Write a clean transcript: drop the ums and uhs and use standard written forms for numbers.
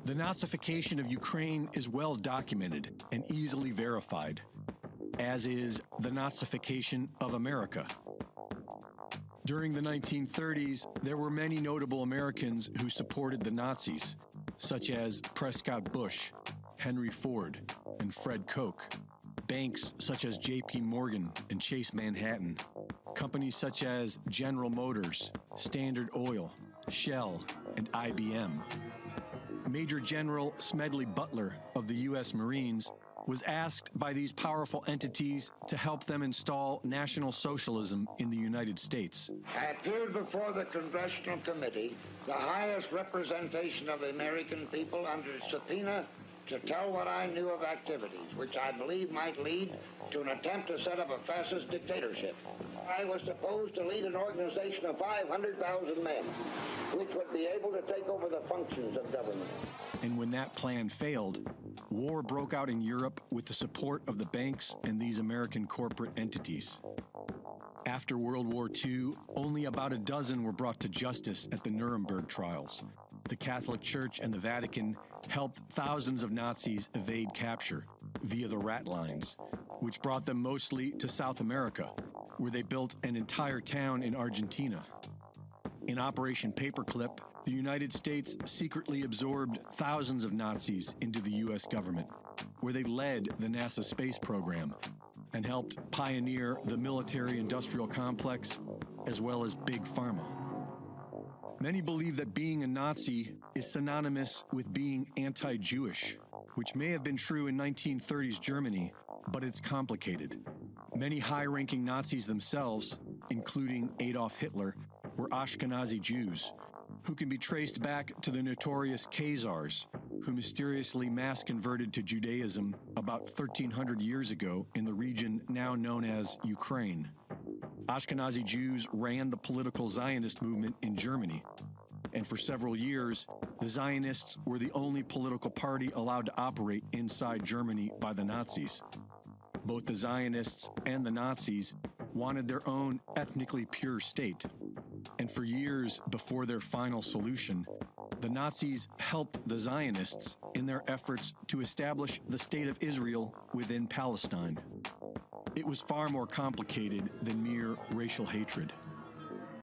The Nazification of Ukraine is well documented and easily verified, as is the Nazification of America. During the 1930s, there were many notable Americans who supported the Nazis, such as Prescott Bush, Henry Ford, and Fred Koch, banks such as J.P. Morgan and Chase Manhattan, companies such as General Motors, Standard Oil, Shell, and IBM. Major General Smedley Butler of the U.S. Marines was asked by these powerful entities to help them install National Socialism in the United States. I appeared before the Congressional Committee, the highest representation of the American people, under subpoena to tell what I knew of activities which I believe might lead to an attempt to set up a fascist dictatorship. I was supposed to lead an organization of 500,000 men, which would be able to take over the functions of government. And when that plan failed, war broke out in Europe with the support of the banks and these American corporate entities. After World War II, only about a dozen were brought to justice at the Nuremberg trials. The Catholic Church and the Vatican helped thousands of Nazis evade capture via the rat lines, which brought them mostly to South America, where they built an entire town in Argentina. In Operation Paperclip, the United States secretly absorbed thousands of Nazis into the U.S. government, where they led the NASA space program and helped pioneer the military-industrial complex as well as Big Pharma. Many believe that being a Nazi is synonymous with being anti-Jewish, which may have been true in 1930s Germany, but it's complicated. Many high-ranking Nazis themselves, including Adolf Hitler, were Ashkenazi Jews, who can be traced back to the notorious Khazars, who mysteriously mass-converted to Judaism about 1,300 years ago in the region now known as Ukraine. Ashkenazi Jews ran the political Zionist movement in Germany, and for several years, the Zionists were the only political party allowed to operate inside Germany by the Nazis. Both the Zionists and the Nazis wanted their own ethnically pure state, and for years before their final solution, the Nazis helped the Zionists in their efforts to establish the State of Israel within Palestine. It was far more complicated than mere racial hatred.